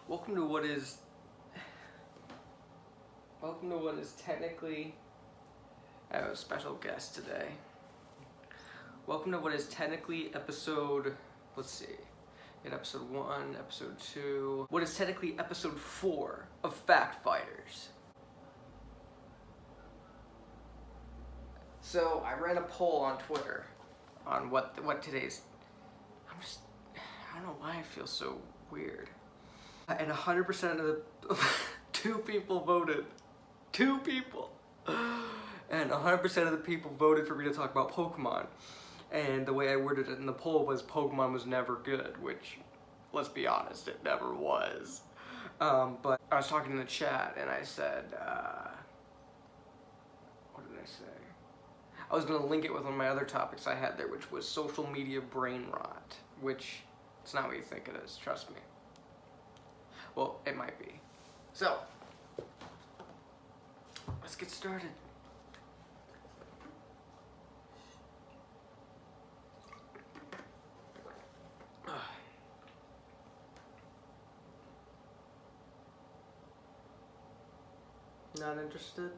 Welcome to what is technically, I have a special guest today. Welcome to what is technically episode, let's see, in episode 1, episode 2, what is technically episode 4 of Fact Fighters. So I ran a poll on Twitter on what today's, I don't know why I feel so weird. And 100% of the, 2 people voted. 2 people! And 100% of the people voted for me to talk about Pokemon. And the way I worded it in the poll was Pokemon was never good, which, let's be honest, it never was. But I was talking in the chat and I said, what did I say? I was gonna link it with one of my other topics I had there, which was social media brain rot, which it's not what you think it is, trust me. Well, it might be. So, let's get started. Not interested?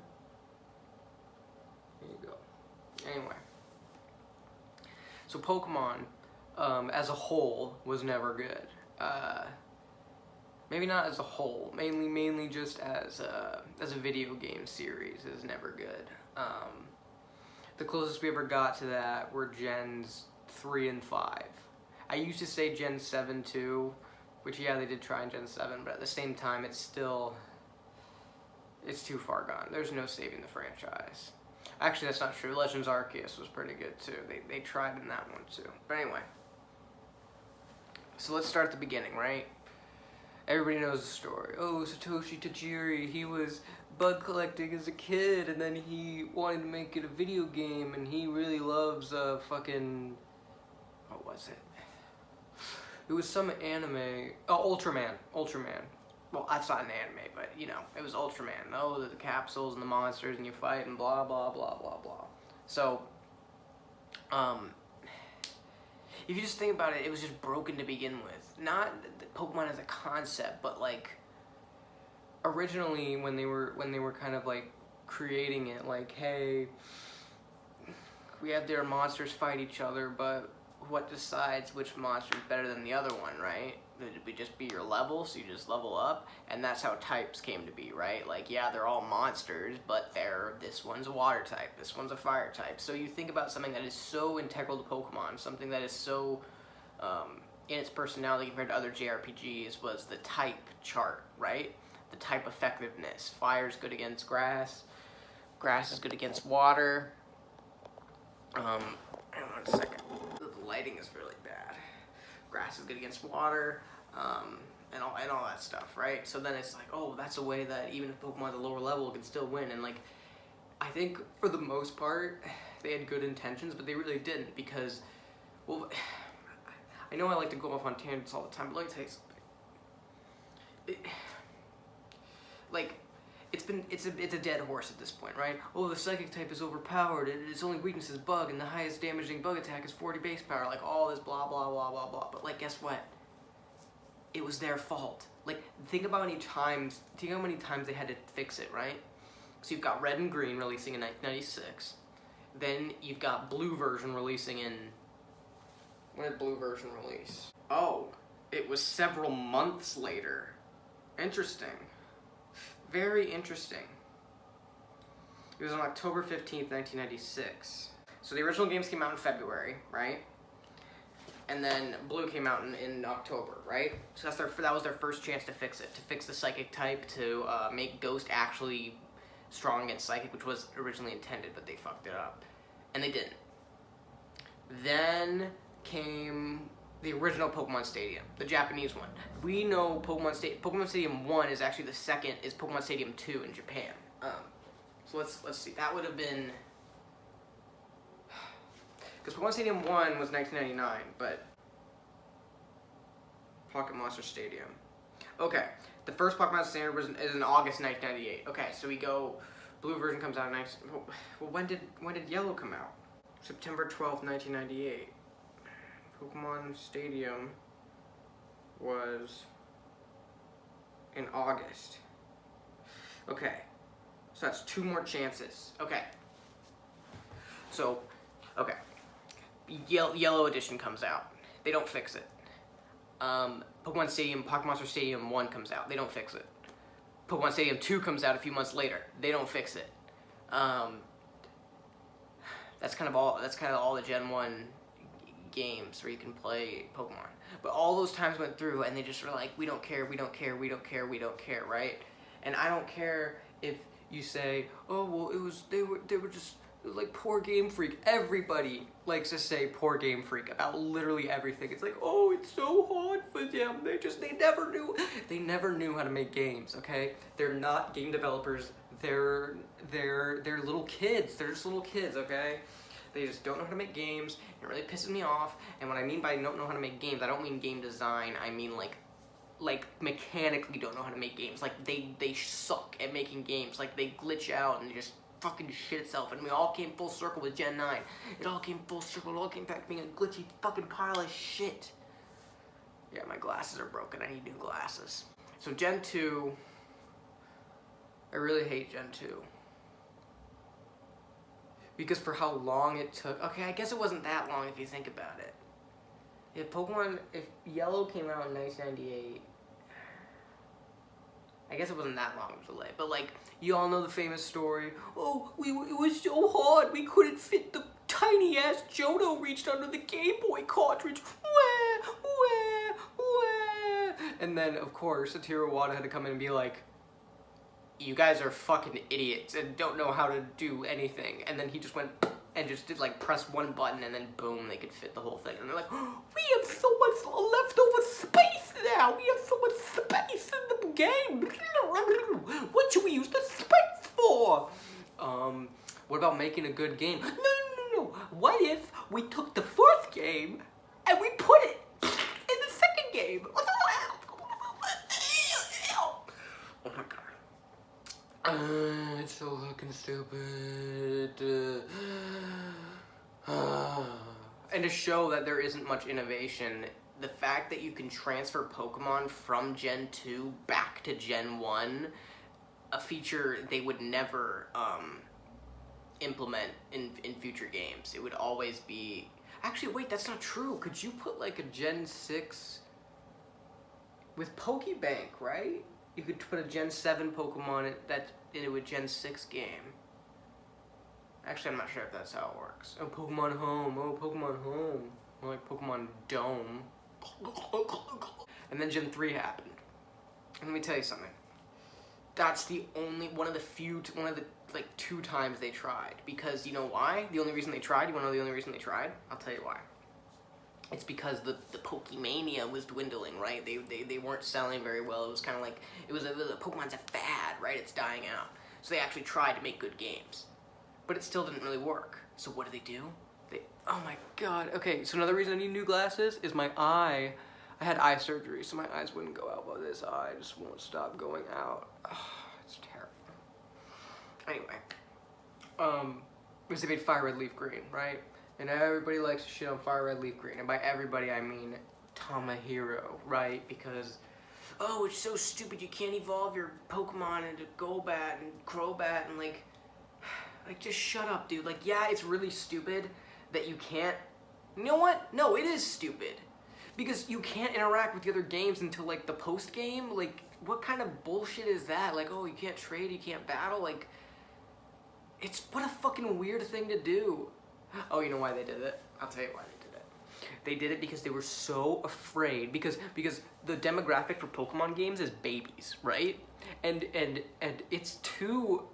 There you go. Anyway. So Pokemon, as a whole, was never good. Maybe not as a whole. Mainly just as a video game series is never good. The closest we ever got to that were Gens 3 and 5. I used to say Gen 7 too, which yeah, they did try in Gen 7, but at the same time, it's too far gone. There's no saving the franchise. Actually, that's not true. Legends Arceus was pretty good too. They tried in that one too. But anyway, so let's start at the beginning, right? Everybody knows the story. Oh, Satoshi Tajiri, he was bug collecting as a kid, and then he wanted to make it a video game, and he really loves fucking, what was it? It was some anime. Oh, Ultraman. Well, that's not an anime, but you know, it was Ultraman. Oh, the capsules and the monsters, and you fight and blah blah blah blah blah. So, if you just think about it, it was just broken to begin with. Not Pokemon as a concept, but like originally when they were kind of like creating it, like, hey, we have their monsters fight each other, but what decides which monster is better than the other one, right? It would just be your level, so you just level up, and that's how types came to be, right? Like, yeah, they're all monsters, but this one's a water type, this one's a fire type. So you think about something that is so integral to Pokemon, something that is so in its personality compared to other JRPGs was the type chart, right? The type effectiveness. Fire's good against grass, grass is good against water. Hang on a second. The lighting is really bad. Grass is good against water, and all that stuff, right? So then it's like, oh, that's a way that even if Pokemon's a lower level, it can still win. And like, I think for the most part, they had good intentions, but they really didn't because, well, I know I like to go off on tangents all the time, but let me tell you something. It's a dead horse at this point, right? Oh, the psychic type is overpowered, and its only weakness is bug, and the highest damaging bug attack is 40 base power, like all this blah blah blah blah blah. But like, guess what? It was their fault. Like, think how many times they had to fix it, right? So you've got Red and Green releasing in 1996, then you've got Blue version releasing in, when did Blue version release? Oh, it was several months later. Interesting. Very interesting. It was on October 15th, 1996. So the original games came out in February, right? And then Blue came out in October, right? So that was their first chance to fix it, to fix the Psychic type, to make Ghost actually strong against Psychic, which was originally intended, but they fucked it up. And they didn't. Then came the original Pokemon Stadium, the Japanese one. We know Pokemon Stadium 1 is actually the second, is Pokemon Stadium 2 in Japan. So let's see, that would have been, because Pokemon Stadium 1 was 1999, but Pocket Monster Stadium. Okay, the first Pokemon Stadium is in August 1998. Okay, so we go, Blue version comes out in well, when did Yellow come out? September 12th, 1998. Pokemon Stadium was in August. Okay. So that's 2 more chances. Okay. So, okay. Yellow Edition comes out. They don't fix it. Pokemon Stadium, Pocket Monster Stadium 1 comes out. They don't fix it. Pokemon Stadium 2 comes out a few months later. They don't fix it. That's kind of all the Gen 1 games where you can play Pokemon. But all those times went through and they just were like, we don't care, we don't care, we don't care, we don't care, right? And I don't care if you say, oh, well, they were just like poor Game Freak. Everybody likes to say poor Game Freak about literally everything. It's like, oh, it's so hard for them. They never knew how to make games, okay? They're not game developers. They're little kids. They're just little kids, okay? They just don't know how to make games. It really pisses me off. And what I mean by don't know how to make games, I don't mean game design. I mean like mechanically don't know how to make games. Like they suck at making games. Like they glitch out and just fucking shit itself. And we all came full circle with Gen 9. It all came full circle. It all came back to being a glitchy fucking pile of shit. Yeah, my glasses are broken. I need new glasses. So Gen 2, I really hate Gen 2. Because for how long it took, okay, I guess it wasn't that long if you think about it. If Yellow came out in 1998, I guess it wasn't that long of a delay, but like, you all know the famous story, oh, it was so hard, we couldn't fit the tiny ass Johto reached under the Game Boy cartridge, wah, wah, wah. And then, of course, Satoru Iwata had to come in and be like, you guys are fucking idiots and don't know how to do anything. And then he just went and just did like press one button and then boom, they could fit the whole thing. And they're like, oh, we have so much leftover space now. We have so much space in the game. What should we use the space for? What about making a good game? No. What if we took the first game and we put it in the second game? Oh my god. It's so fucking stupid. And to show that there isn't much innovation, the fact that you can transfer Pokemon from Gen 2 back to Gen 1, a feature they would never implement in future games. It would always be... Actually, wait, that's not true. Could you put like a Gen 6 with Pokebank, right? You could put a Gen 7 Pokemon into a Gen 6 game. Actually, I'm not sure if that's how it works. Oh, Pokemon Home. Oh, Pokemon Home. More like Pokemon Dome. And then Gen 3 happened. And let me tell you something. That's one of the like 2 times they tried. Because you know why? The only reason they tried? You wanna know the only reason they tried? I'll tell you why. It's because the Pokemania was dwindling, right? They weren't selling very well. It was kind of like, Pokemon's a fad, right? It's dying out. So they actually tried to make good games. But it still didn't really work. So what do? Oh my god. Okay, so another reason I need new glasses is my eye. I had eye surgery, so my eyes wouldn't go out, but this eye just won't stop going out. Oh, it's terrible. Anyway. Because they made Fire Red Leaf Green, right? And everybody likes to shit on Fire Red Leaf Green. And by everybody, I mean Tamahiro, right? Because, oh, it's so stupid. You can't evolve your Pokemon into Golbat and Crobat and like, just shut up, dude. Like, yeah, it's really stupid that you can't... You know what? No, it is stupid. Because you can't interact with the other games until, like, the post-game. Like, what kind of bullshit is that? Like, oh, you can't trade, you can't battle. Like, it's... What a fucking weird thing to do. Oh, you know why they did it? I'll tell you why they did it. They did it because they were so afraid, because the demographic for Pokemon games is babies, right? And it's too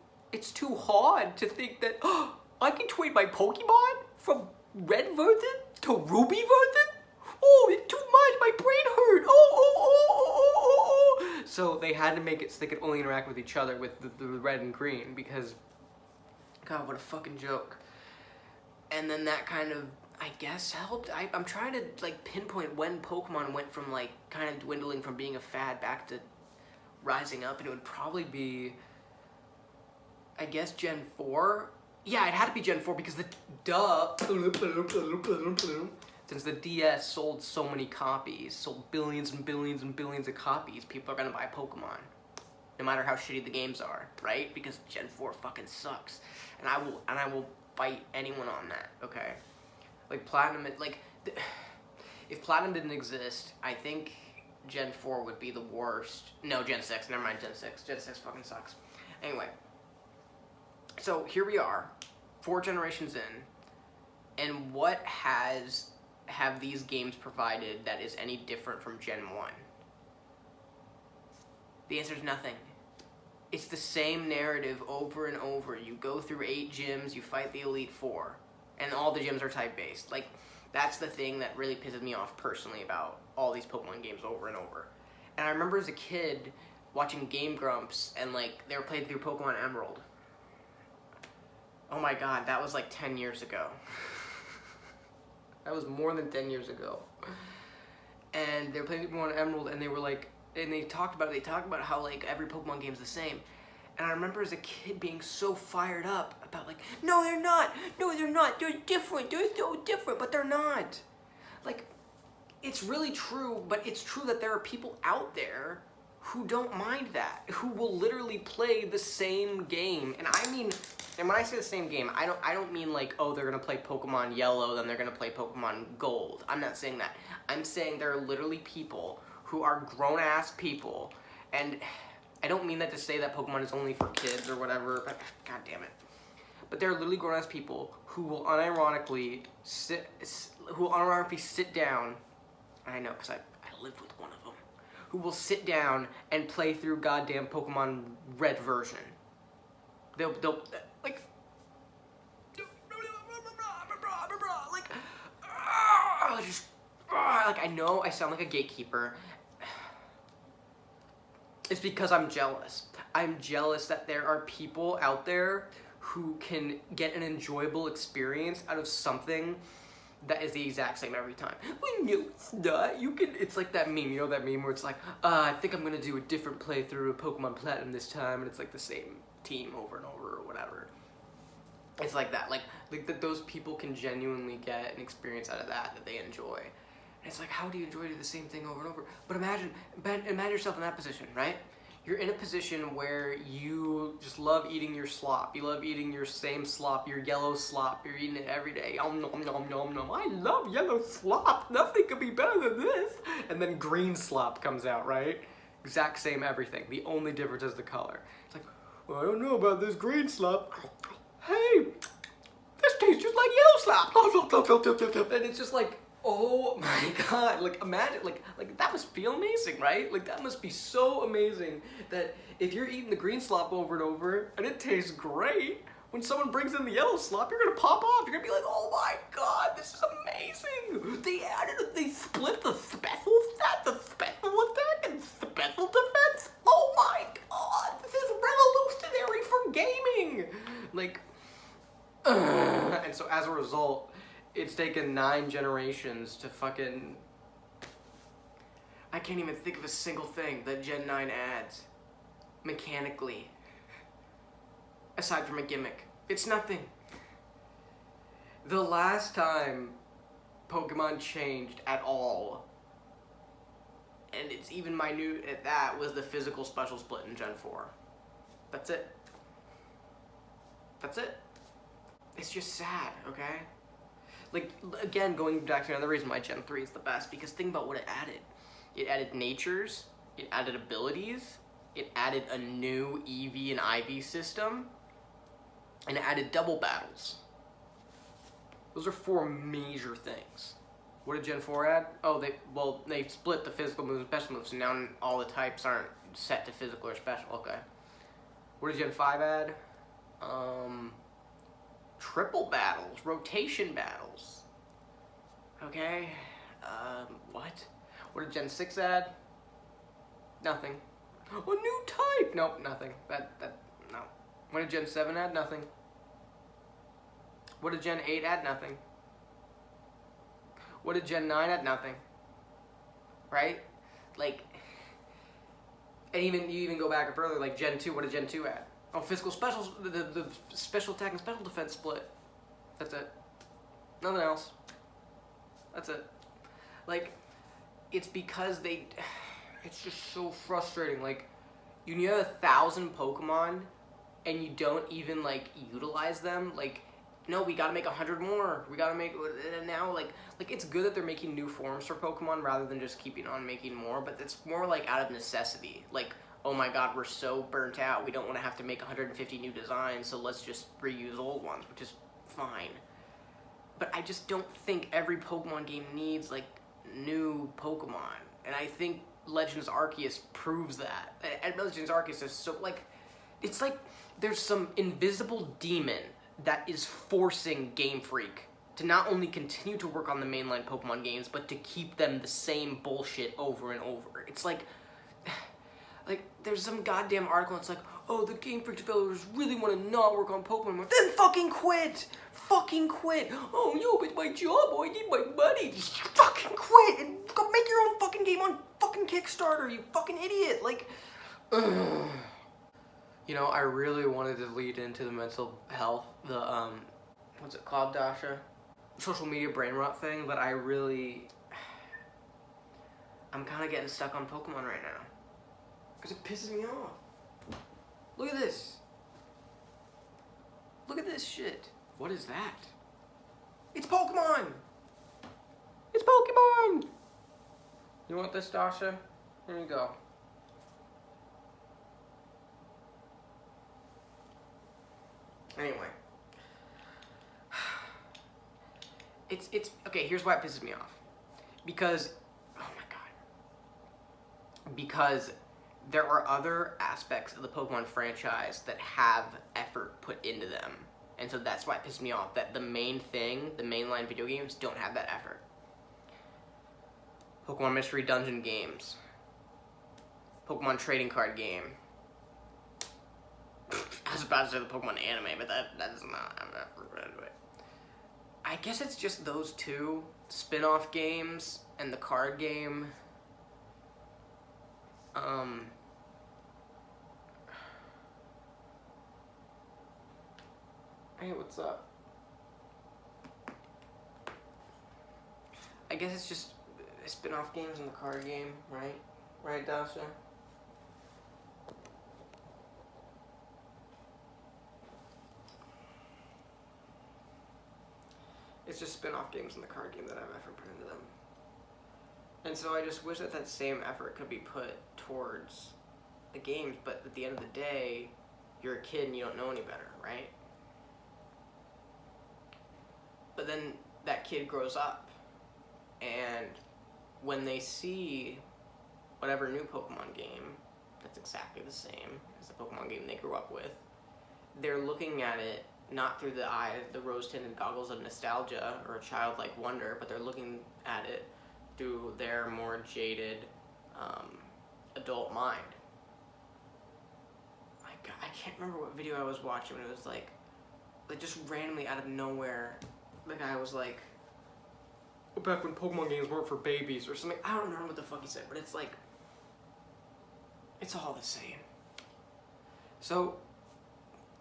hard to think that, oh, I can trade my Pokemon from Red version to Ruby version? Oh, it's too much, my brain hurt. Oh. So they had to make it so they could only interact with each other with the red and green, because, God, what a fucking joke. And then that kind of, I guess, helped. I'm trying to, like, pinpoint when Pokemon went from, like, kind of dwindling from being a fad back to rising up, and it would probably be, I guess, Gen 4? Yeah, it had to be Gen 4 because Since the DS sold so many copies, sold billions and billions and billions of copies, people are gonna buy Pokemon. No matter how shitty the games are, right? Because Gen 4 fucking sucks. And I will fight anyone on that, okay? Like Platinum, if Platinum didn't exist, I think Gen 4 would be the worst. No, Gen 6, never mind Gen 6. Gen 6 fucking sucks. Anyway, so here we are, 4 generations in, and what have these games provided that is any different from Gen 1? The answer is nothing. It's the same narrative over and over. You go through 8 gyms, you fight the Elite Four, and all the gyms are type-based. Like, that's the thing that really pisses me off personally about all these Pokemon games over and over. And I remember as a kid watching Game Grumps, and like, they were playing through Pokemon Emerald. Oh my god, that was like 10 years ago. That was more than 10 years ago. And they were playing Pokemon Emerald, and they were like, and they talked about how like every Pokemon game's the same. And I remember as a kid being so fired up about like, no they're not, they're different, they're so different, but they're not. Like, it's really true, but it's true that there are people out there who don't mind that, who will literally play the same game. And I mean, and when I say the same game, I don't mean like, oh, they're gonna play Pokemon Yellow, then they're gonna play Pokemon Gold. I'm not saying that. I'm saying there are literally people who are grown-ass people, and I don't mean that to say that Pokemon is only for kids or whatever, but god damn it. But there are literally grown-ass people who will unironically sit down, and I know because I live with one of them, who will sit down and play through goddamn Pokemon Red version. They'll like, like, I know I sound like a gatekeeper. It's because I'm jealous. I'm jealous that there are people out there who can get an enjoyable experience out of something that is the exact same every time. Well, no, it's not. It's like that meme, you know that meme where it's like, I think I'm gonna do a different playthrough of Pokemon Platinum this time, and it's like the same team over and over or whatever. It's like that. Like that those people can genuinely get an experience out of that they enjoy. And it's like, how do you enjoy the same thing over and over? But imagine yourself in that position, right? You're in a position where you just love eating your slop. You love eating your same slop, your yellow slop. You're eating it every day. Nom, nom, nom, nom, nom. I love yellow slop. Nothing could be better than this. And then green slop comes out, right? Exact same everything. The only difference is the color. It's like, well, I don't know about this green slop. Hey, this tastes just like yellow slop. And it's just like, oh my god, like imagine, like that must feel amazing, right? Like that must be so amazing that if you're eating the green slop over and over and it tastes great, when someone brings in the yellow slop, you're gonna pop off. You're gonna be like, oh my god, this is amazing. They split the special stat, the special attack, and special defense. Oh my god, this is revolutionary for gaming. Like, and so as a result, it's taken 9 generations to fucking... I can't even think of a single thing that Gen 9 adds. Mechanically. Aside from a gimmick. It's nothing. The last time Pokemon changed at all, and it's even minute at that, was the physical special split in Gen 4. That's it. That's it. It's just sad, okay? Like, again, going back to another reason why Gen 3 is the best, because think about what it added. It added natures, it added abilities, it added a new EV and IV system, and it added double battles. Those are 4 major things. What did Gen 4 add? Oh, they split the physical moves and special moves, so now all the types aren't set to physical or special. Okay. What did Gen 5 add? Triple battles, rotation battles. Okay, what? What did Gen 6 add? Nothing. A new type! Nope, nothing. No. What did Gen 7 add? Nothing. What did Gen 8 add? Nothing. What did Gen 9 add? Nothing. Right? Like, and you even go back further, like Gen 2, what did Gen 2 add? Oh, physical specials, the special attack and special defense split. That's it. Nothing else. That's it. Like, it's because it's just so frustrating. Like, you have 1,000 Pokemon, and you don't even, like, utilize them. Like, no, we gotta make 100 more. We gotta make, and now, like, it's good that they're making new forms for Pokemon rather than just keeping on making more, but it's more, like, out of necessity. Like, oh my god, we're so burnt out, we don't want to have to make 150 new designs, so let's just reuse old ones, which is fine. But I just don't think every Pokemon game needs, like, new Pokemon. And I think Legends Arceus proves that. And Legends Arceus is so, like, it's like there's some invisible demon that is forcing Game Freak to not only continue to work on the mainline Pokemon games, but to keep them the same bullshit over and over. It's like there's some goddamn article that's like, oh, the Game Freak developers really want to not work on Pokemon more. Then fucking quit! Fucking quit! Oh, no, it's my job, oh, I need my money. Just fucking quit and go make your own fucking game on fucking Kickstarter, you fucking idiot! Like, ugh. You know, I really wanted to lead into the mental health, the, what's it called, Dasha? Social media brain rot thing, but I'm kind of getting stuck on Pokemon right now. Because it pisses me off. Look at this. Look at this shit. What is that? It's Pokemon! It's Pokemon! You want this, Dasha? Here you go. Anyway. It's okay, here's why it pisses me off. Because, oh my god. Because there are other aspects of the Pokemon franchise that have effort put into them. And so that's why it pisses me off, that the main thing, the mainline video games, don't have that effort. Pokemon Mystery Dungeon games. Pokemon Trading Card game. I was about to say the Pokemon anime, but that does not have effort put into it. I guess it's just those two spin-off games and the card game. Hey, what's up? I guess it's just spin-off games and the card game, right? Right, Dasha? It's just spin-off games and the card game that have effort put into them. And so I just wish that that same effort could be put towards the games, but at the end of the day, you're a kid and you don't know any better, right? But then that kid grows up, and when they see whatever new Pokemon game that's exactly the same as the Pokemon game they grew up with, they're looking at it not through the rose-tinted goggles of nostalgia or childlike wonder, but they're looking at it through their more jaded adult mind. I can't remember what video I was watching, but it was like just randomly out of nowhere, the guy was like, back when Pokemon games weren't for babies or something. I don't remember what the fuck he said, but it's like, it's all the same. So,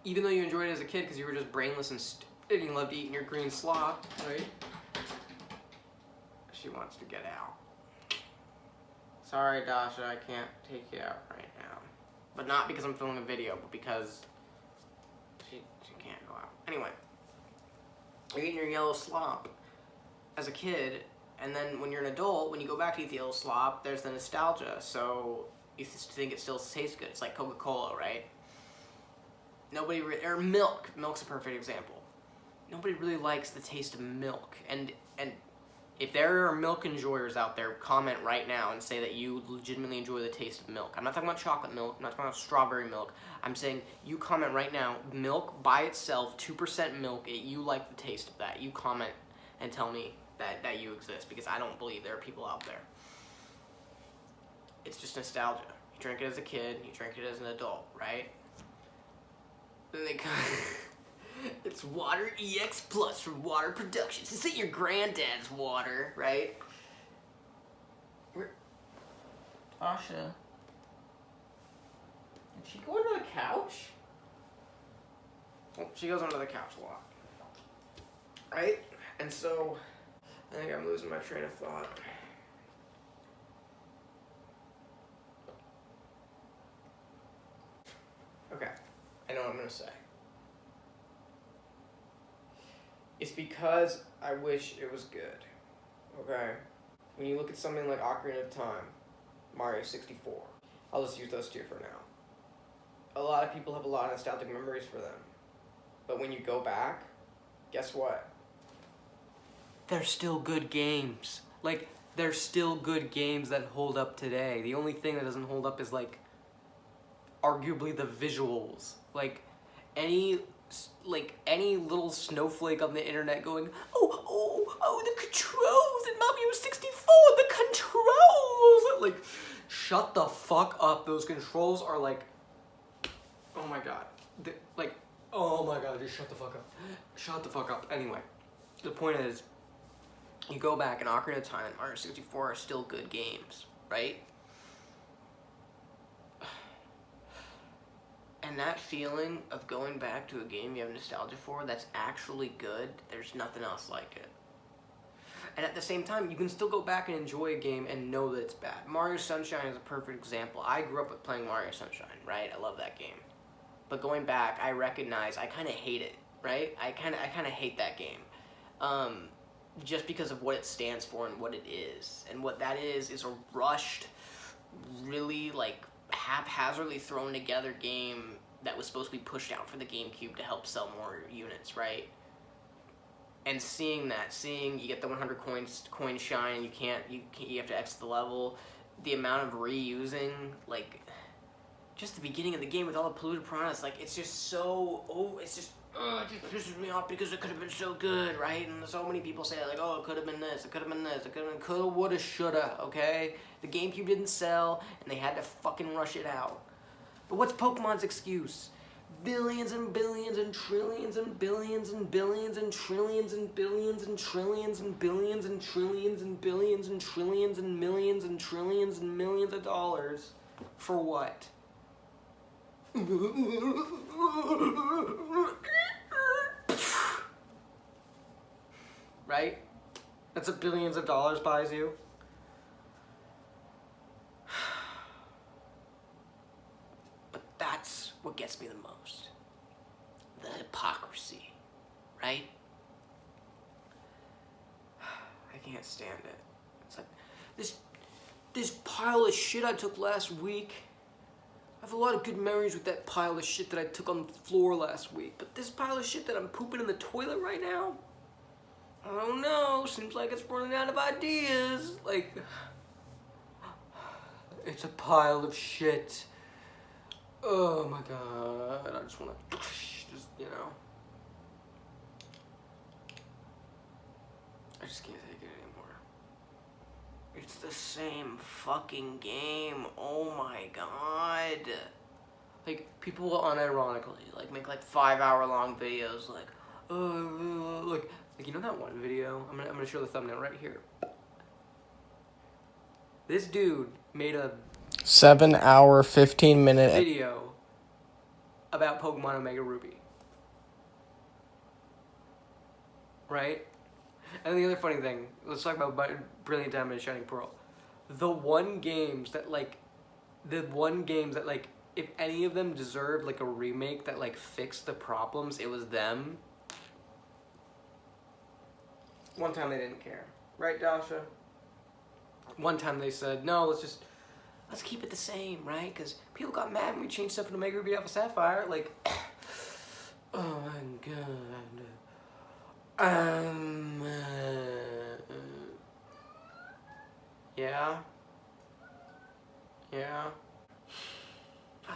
even though you enjoyed it as a kid because you were just brainless and stupid and you loved eating your green slop, right? She wants to get out. Sorry, Dasha, I can't take you out right now. But not because I'm filming a video, but because she can't go out. Anyway, you're eating your yellow slop as a kid, and then when you're an adult, when you go back to eat the yellow slop, there's the nostalgia, so you think it still tastes good. It's like Coca-Cola, right? Or milk. Milk's a perfect example. Nobody really likes the taste of milk, and if there are milk enjoyers out there, comment right now and say that you legitimately enjoy the taste of milk. I'm not talking about chocolate milk, I'm not talking about strawberry milk. I'm saying you comment right now, milk by itself, 2% milk, you like the taste of that. You comment and tell me that you exist, because I don't believe there are people out there. It's just nostalgia. You drink it as a kid, you drink it as an adult, right? Then they come... It's Water EX Plus from Water Productions. This ain't your granddad's water, right? Tasha. Did she go under the couch? Oh, she goes under the couch a lot. Right? And so, I think I'm losing my train of thought. Okay, I know what I'm gonna say. It's because I wish it was good. Okay? When you look at something like Ocarina of Time, Mario 64, I'll just use those two for now. A lot of people have a lot of nostalgic memories for them. But when you go back, guess what? They're still good games. Like, they're still good games that hold up today. The only thing that doesn't hold up is, like, arguably the visuals. Like, any little snowflake on the internet going, oh, the controls in Mario 64, the controls! Like, shut the fuck up. Those controls are like, oh my god. Oh my god, just shut the fuck up. Shut the fuck up. Anyway, the point is, you go back and Ocarina of Time and Mario 64 are still good games, right? And that feeling of going back to a game you have nostalgia for that's actually good, there's nothing else like it. And at the same time, you can still go back and enjoy a game and know that it's bad. Mario Sunshine is a perfect example. I grew up with playing Mario Sunshine, right? I love that game. But going back, I recognize I kind of hate it, right? I kind of hate that game. Just because of what it stands for and what it is. And what that is a rushed, really, like, haphazardly thrown together game that was supposed to be pushed out for the GameCube to help sell more units, right? And seeing you get the 100 coin shine, you have to exit the level, the amount of reusing, like, just the beginning of the game with all the polluted piranhas, like, it's just so, it just pisses me off because it could have been so good, right? And so many people say, like, oh, it could have been this, it could have been this, it could have been, coulda, woulda, shoulda, okay? The GameCube didn't sell, and they had to fucking rush it out. But what's Pokemon's excuse? Billions and billions and trillions and billions and billions and trillions and billions and trillions and billions and trillions and billions and trillions and millions and trillions and millions of dollars. For what? Right? That's what billions of dollars buys you. But that's what gets me the most. The hypocrisy, right? I can't stand it. It's like, this pile of shit I took last week, I have a lot of good memories with that pile of shit that I took on the floor last week, but this pile of shit that I'm pooping in the toilet right now, I don't know, seems like it's running out of ideas. Like, it's a pile of shit. Oh my god, I just wanna, you know. I just can't take it anymore. It's the same fucking game, oh my god. Like, people will unironically, like, make, like, 5-hour-long videos, like, like, you know that one video? I'm gonna show the thumbnail right here. This dude made a 7-hour, 15-minute video about Pokemon Omega Ruby. Right? And the other funny thing, let's talk about Brilliant Diamond and Shining Pearl. The one games that, like, if any of them deserved, like, a remake that, like, fixed the problems, it was them. One time they didn't care. Right, Dasha? One time they said, no, let's keep it the same, right? Because people got mad when we changed stuff in Omega Ruby Alpha Sapphire. Like, oh my god. Yeah.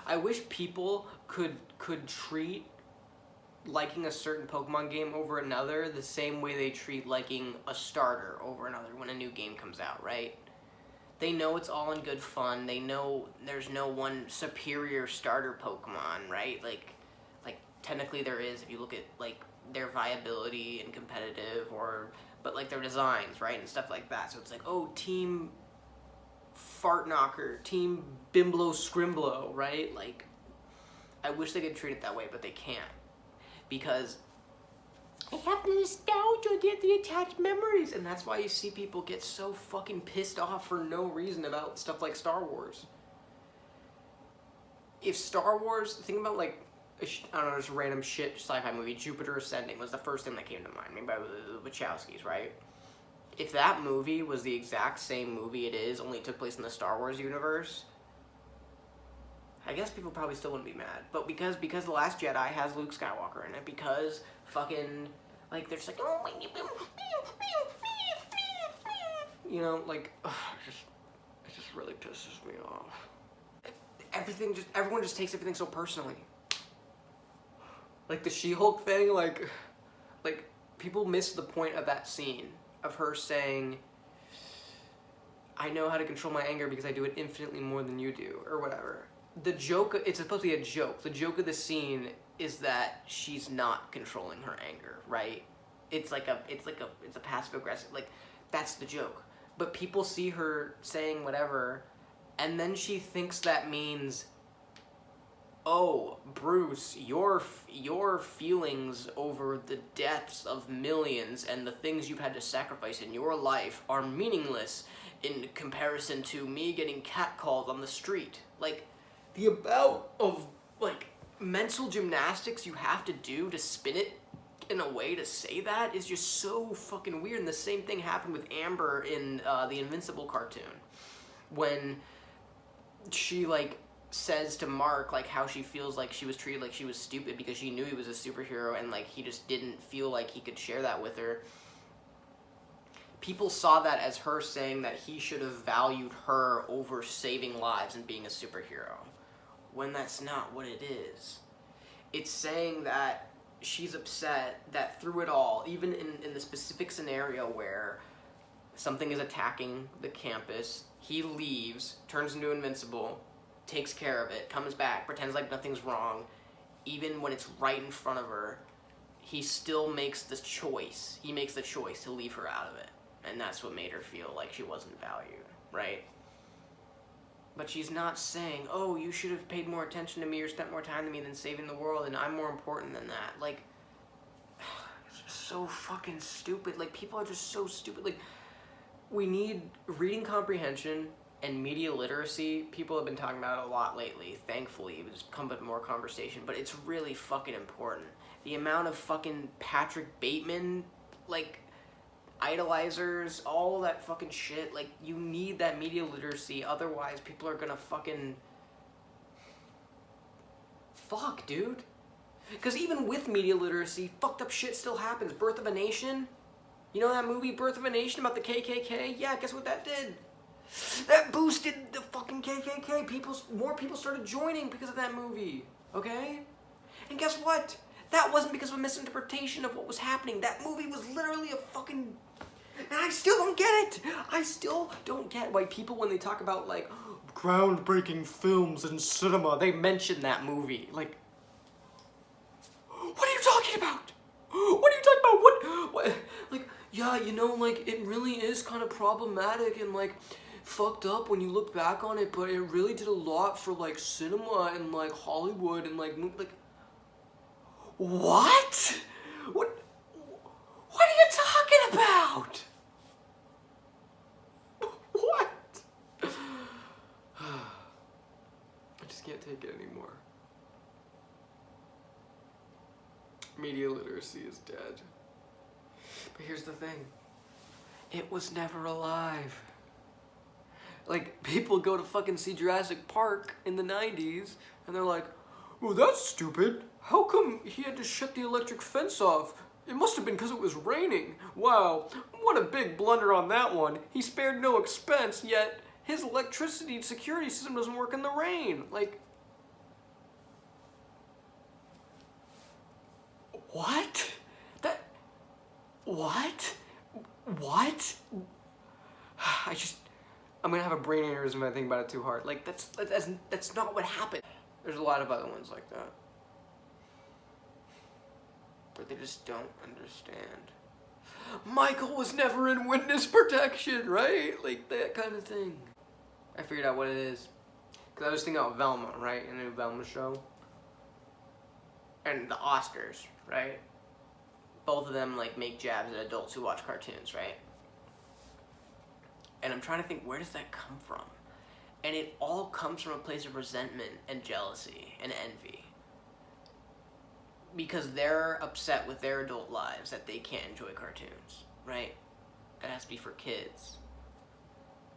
I wish people could treat liking a certain Pokemon game over another the same way they treat liking a starter over another when a new game comes out, right? They know it's all in good fun. They know there's no one superior starter Pokemon, right? Like technically there is if you look at, like, their viability and competitive, but, like, their designs, right, and stuff like that. So it's like, oh, Team Fartknocker, Team Bimblo Scrimblow, right? Like, I wish they could treat it that way, but they can't. Because I have the nostalgia, get the attached memories. And that's why you see people get so fucking pissed off for no reason about stuff like Star Wars. If Star Wars, think about like, I don't know, just random shit sci-fi movie, Jupiter Ascending was the first thing that came to mind, made by the Wachowskis, right? If that movie was the exact same movie it is, only took place in the Star Wars universe, I guess people probably still wouldn't be mad. But because The Last Jedi has Luke Skywalker in it, because fucking, like, they're just like, oh, you know, like, ugh, it just really pisses me off. Everyone just takes everything so personally. Like the She-Hulk thing, like people miss the point of that scene of her saying, I know how to control my anger because I do it infinitely more than you do, or whatever. The joke, it's supposed to be a joke. The joke of the scene is that she's not controlling her anger, right? It's a passive aggressive, like, that's the joke. But people see her saying whatever, and then she thinks that means, oh, Bruce, your feelings over the deaths of millions and the things you've had to sacrifice in your life are meaningless in comparison to me getting catcalled on the street. Like, the amount of, like, mental gymnastics you have to do to spin it in a way to say that is just so fucking weird. And the same thing happened with Amber in the Invincible cartoon. When she, like, says to Mark, like, how she feels like she was treated like she was stupid because she knew he was a superhero and, like, he just didn't feel like he could share that with her. People saw that as her saying that he should have valued her over saving lives and being a superhero, when that's not what it is. It's saying that she's upset that through it all, even in the specific scenario where something is attacking the campus, he leaves, turns into Invincible, takes care of it, comes back, pretends like nothing's wrong. Even when it's right in front of her, he still makes the choice. He makes the choice to leave her out of it. And that's what made her feel like she wasn't valued, right? But she's not saying, oh, you should have paid more attention to me or spent more time to me than saving the world, and I'm more important than that. Like, it's just so fucking stupid. Like, people are just so stupid. Like, we need reading comprehension and media literacy. People have been talking about it a lot lately. Thankfully, it's come up more conversation, but it's really fucking important. The amount of fucking Patrick Bateman, like, idolizers, all that fucking shit, like, you need that media literacy, otherwise people are gonna fucking fuck, dude. Because even with media literacy, fucked up shit still happens. Birth of a Nation, you know that movie Birth of a Nation about the KKK? Yeah, guess what that did? That boosted the fucking KKK. More people started joining because of that movie, okay? And guess what? That wasn't because of a misinterpretation of what was happening. That movie was literally a fucking... And I still don't get it. I still don't get why people, when they talk about, like, groundbreaking films in cinema, they mention that movie. Like, what are you talking about? What are you talking about? What? Like, yeah, you know, like, it really is kind of problematic and, like, fucked up when you look back on it, but it really did a lot for, like, cinema and, like, Hollywood and, like, what? What are you talking about? What? I just can't take it anymore. Media literacy is dead. But here's the thing. It was never alive. Like, people go to fucking see Jurassic Park in the 90s, and they're like, oh, that's stupid. How come he had to shut the electric fence off? It must have been because it was raining. Wow, what a big blunder on that one. He spared no expense, yet his electricity security system doesn't work in the rain. Like, what? What? I'm gonna have a brain aneurysm if I think about it too hard. Like, that's not what happened. There's a lot of other ones like that. But they just don't understand. Michael was never in witness protection, right? Like, that kind of thing. I figured out what it is. Because I was thinking about Velma, right? In the new Velma show. And the Oscars, right? both of them like make jabs at adults who watch cartoons, right? And I'm trying to think, where does that come from? And it all comes from a place of resentment and jealousy and envy. Because they're upset with their adult lives that they can't enjoy cartoons, right? It has to be for kids.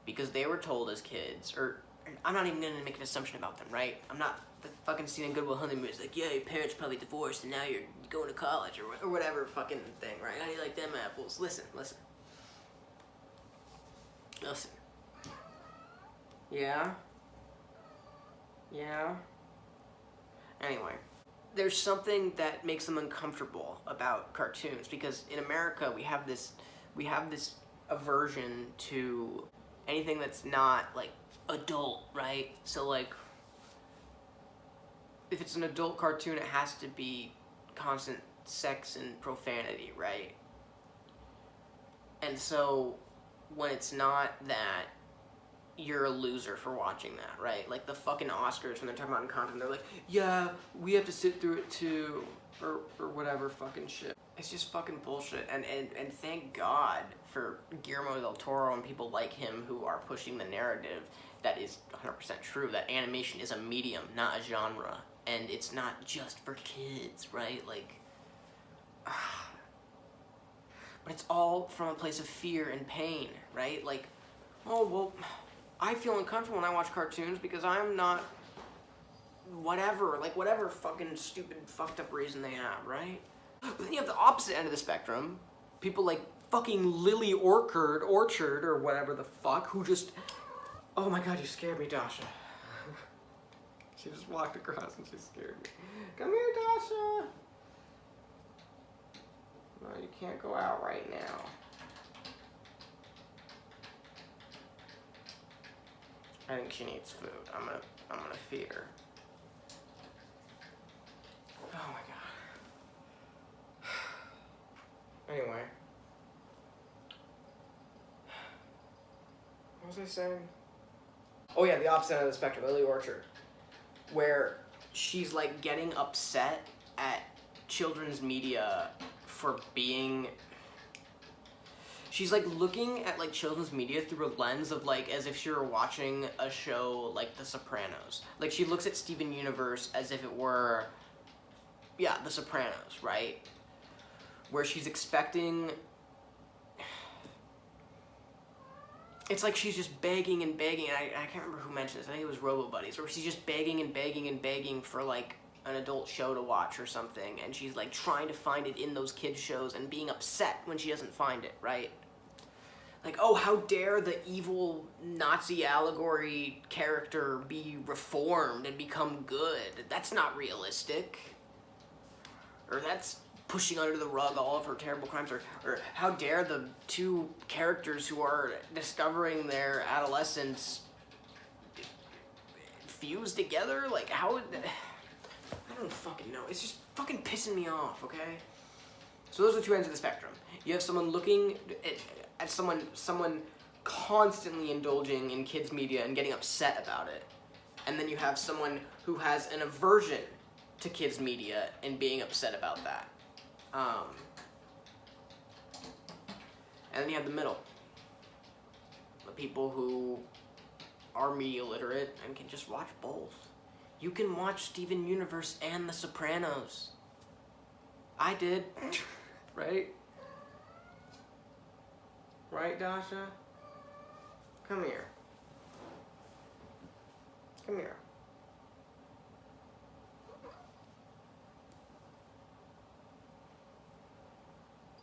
Because they were told as kids, or I'm not even gonna make an assumption about them, right? I'm not the fucking scene in Good Will Hunting movies like, yeah, your parents probably divorced and now you're going to college or whatever fucking thing, right? How do you like them apples? Listen. Yeah? Anyway, there's something that makes them uncomfortable about cartoons because in America we have this aversion to anything that's not like adult, right? So like if it's an adult cartoon, it has to be constant sex and profanity, right? And so when it's not that, you're a loser for watching that, right? Like the fucking Oscars when they're talking about content, they're like, yeah, we have to sit through it too, or whatever fucking shit. It's just fucking bullshit, and thank God for Guillermo del Toro and people like him who are pushing the narrative that is 100% true, that animation is a medium, not a genre, and it's not just for kids, right? Like, but it's all from a place of fear and pain, right? Like, oh, well, I feel uncomfortable when I watch cartoons because I'm not whatever fucking stupid fucked up reason they have, right? But then you have the opposite end of the spectrum. People like fucking Lily Orchard or whatever the fuck who just, oh my god, you scared me, Dasha. She just walked across and she scared me. Come here, Dasha. No, you can't go out right now. I think she needs food. I'm gonna feed her. Oh my god. Anyway. What was I saying? Oh yeah, the opposite end of the spectrum, Lily Orchard. Where she's like getting upset at children's media for being... She's like looking at like children's media through a lens of like as if she were watching a show like The Sopranos. Like she looks at Steven Universe as if it were, yeah, The Sopranos, right? Where she's expecting, it's like she's just begging and begging, and I can't remember who mentioned this, I think it was Robo Buddies, where she's just begging and begging and begging for like an adult show to watch or something, and she's like trying to find it in those kids shows and being upset when she doesn't find it, right? Like, oh, how dare the evil Nazi allegory character be reformed and become good? That's not realistic. Or that's pushing under the rug all of her terrible crimes. Or how dare the two characters who are discovering their adolescence fuse together? Like, how would... I don't fucking know. It's just fucking pissing me off, okay? So those are the two ends of the spectrum. You have someone looking at someone constantly indulging in kids' media and getting upset about it. And then you have someone who has an aversion to kids' media and being upset about that. And then you have the middle. The people who are media literate and can just watch both. You can watch Steven Universe and The Sopranos. I did. Right? Right, Dasha? Come here. Come here.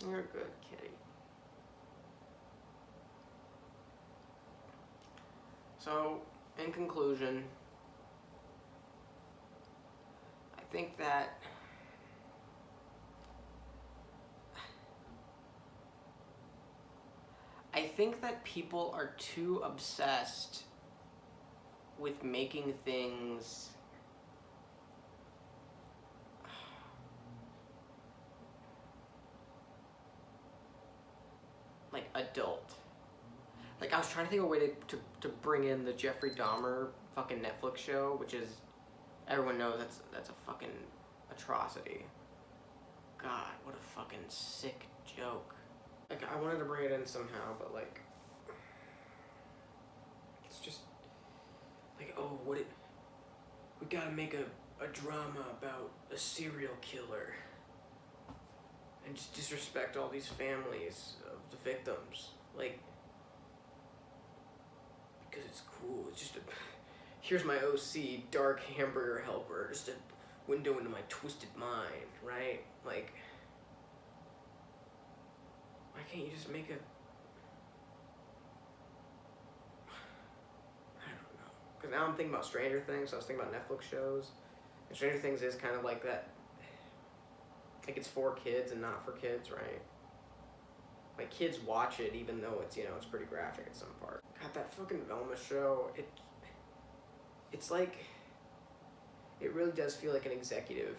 You're a good kitty. So, in conclusion, I think that people are too obsessed with making things like adult. Like I was trying to think of a way to bring in the Jeffrey Dahmer fucking Netflix show, which is, everyone knows that's a fucking atrocity. God, what a fucking sick joke. Like, I wanted to bring it in somehow, but like, it's just like, oh, we gotta make a drama about a serial killer and just disrespect all these families of the victims, like, because it's cool. It's just here's my OC, dark hamburger helper, just a window into my twisted mind, right? Like, why can't you just make a, I don't know. Because now I'm thinking about Stranger Things, so I was thinking about Netflix shows. And Stranger Things is kind of like that, like it's for kids and not for kids, right? Like, kids watch it even though it's, it's pretty graphic at some part. God, that fucking Velma show, it's like, it really does feel like an executive.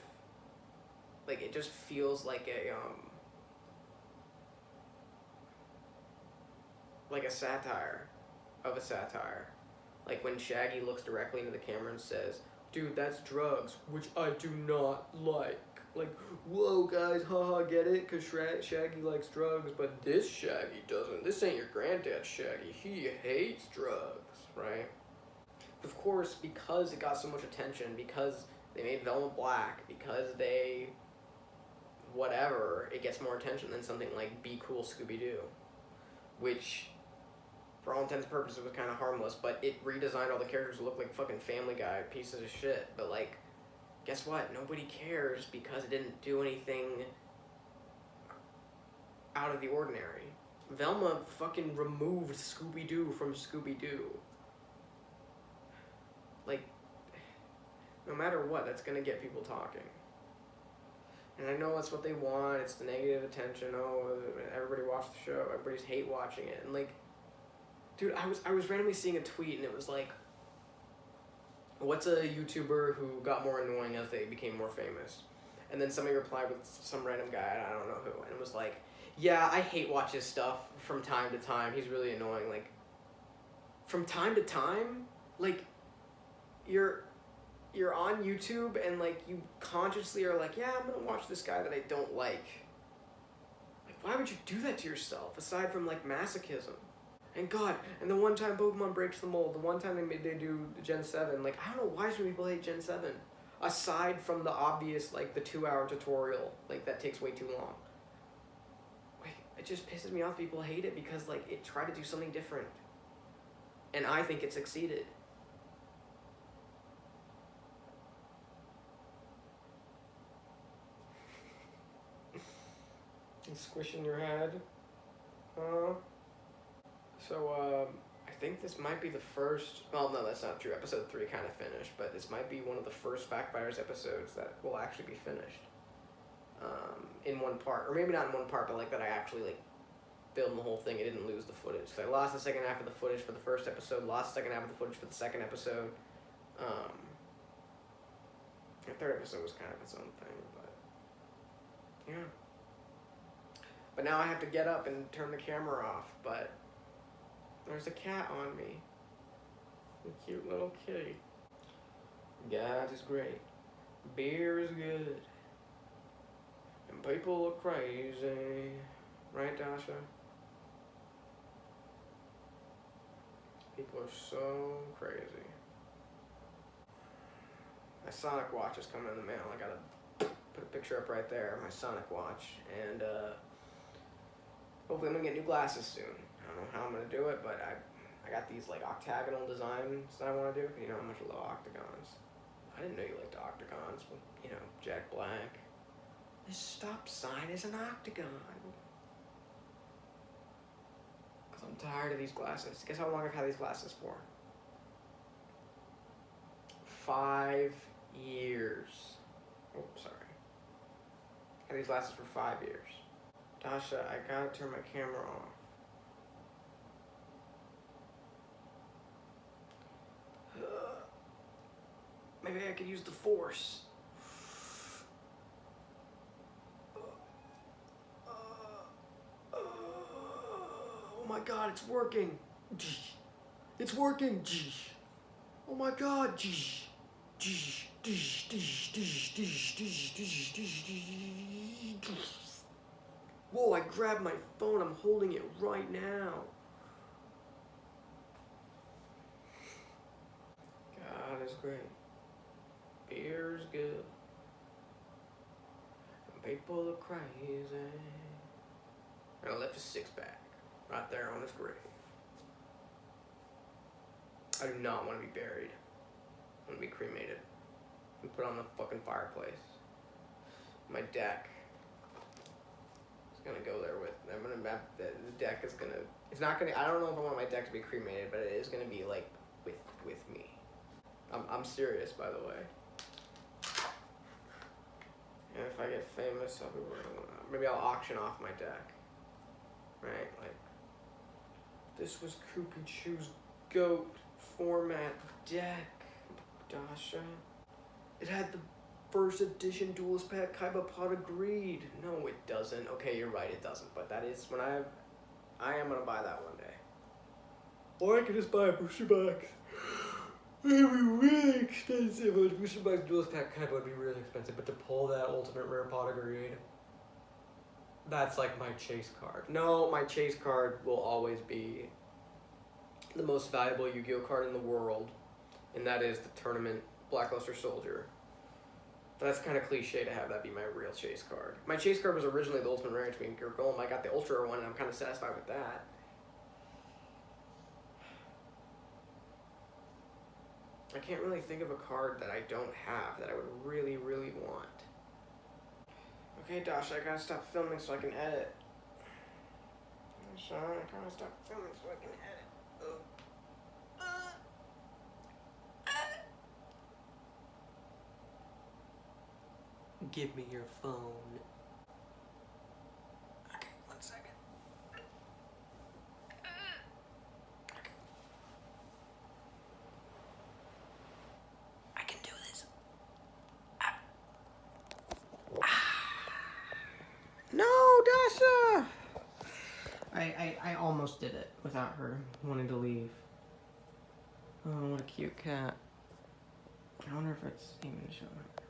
Like, it just feels like a satire of a satire. Like when Shaggy looks directly into the camera and says, dude, that's drugs, which I do not like. Like, whoa, guys, haha, get it? Because Shaggy likes drugs, but this Shaggy doesn't. This ain't your granddad's Shaggy. He hates drugs, right? Of course, because it got so much attention, because they made Velma black, because they... whatever, it gets more attention than something like Be Cool, Scooby-Doo. Which, for all intents and purposes, was kind of harmless, but it redesigned all the characters to look like fucking Family Guy pieces of shit. But, like, guess what? Nobody cares because it didn't do anything out of the ordinary. Velma fucking removed Scooby-Doo from Scooby-Doo. Like, no matter what, that's gonna get people talking. And I know that's what they want, it's the negative attention, oh, everybody watched the show, everybody's hate watching it, and like, dude, I was randomly seeing a tweet and it was like, what's a YouTuber who got more annoying as they became more famous? And then somebody replied with some random guy, I don't know who, and it was like, yeah, I hate watch his stuff from time to time, he's really annoying. Like, from time to time? Like, you're on YouTube and like you consciously are like, yeah, I'm gonna watch this guy that I don't like. Like, why would you do that to yourself aside from like masochism? And God, and the one time Pokemon breaks the mold, the one time they do Gen 7, like, I don't know why so many people hate Gen 7. Aside from the obvious, like, the 2-hour tutorial, like, that takes way too long. Like, it just pisses me off people hate it because, like, it tried to do something different. And I think it succeeded. You squishing your head? So, I think this might be the first... Well, no, that's not true. Episode 3 kind of finished, but this might be one of the first Fact-Fighters episodes that will actually be finished. In one part. Or maybe not in one part, but, like, that I actually, like, filmed the whole thing. I didn't lose the footage. So I lost the second half of the footage for the first episode, lost the second half of the footage for the second episode. The third episode was kind of its own thing, but... yeah. But now I have to get up and turn the camera off, but... there's a cat on me. A cute little kitty. God is great. Beer is good. And people are crazy. Right, Dasha? People are so crazy. My Sonic watch is coming in the mail. I gotta put a picture up right there, my Sonic watch. And hopefully I'm gonna get new glasses soon. I don't know how I'm gonna do it, but I got these like octagonal designs that I want to do. You know how much I love octagons. I didn't know you liked octagons, but you know, Jack Black. This stop sign is an octagon. Cause I'm tired of these glasses. Guess how long I've had these glasses for? 5 years. Oh, sorry. I had these glasses for 5 years. Dasha, I gotta turn my camera off. Maybe I could use the force. Oh my God, it's working. It's working. Oh my God. Whoa, I grabbed my phone. I'm holding it right now. God is great. Beer's good. People are crazy. And I left a six-pack right there on his grave. I do not want to be buried. I want to be cremated and put on the fucking fireplace. My deck is gonna go there with. The deck is gonna. It's not gonna. I don't know if I want my deck to be cremated, but it is gonna be like with me. I'm serious, by the way. And if I get famous, I'll be maybe I'll auction off my deck. Right? Like, this was Koopy Chew's GOAT format deck, Dasha. It had the first edition Duelist Pack Kaiba Pot of Greed. No, it doesn't. Okay, you're right, it doesn't. But that is when I am gonna buy that one day. Or I could just buy a booster box. It would be really expensive. A booster box Duelist Pack Kaiba would be really expensive. But to pull that Ultimate Rare Pot of Greed, that's like my chase card. No, my chase card will always be the most valuable Yu-Gi-Oh card in the world. And that is the Tournament Blackluster Soldier. That's kind of cliche to have that be my real chase card. My chase card was originally the Ultimate Rare between Gear Golem. I got the Ultra Rare one and I'm kind of satisfied with that. I can't really think of a card that I don't have that I would really, really want. Okay, Dasha, I gotta stop filming so I can edit. Dasha, I gotta stop filming so I can edit. Give me your phone. Okay, 1 second. Okay. I can do this. No, Dasha! I almost did it without her wanting to leave. Oh, what a cute cat. I wonder if it's even showing up.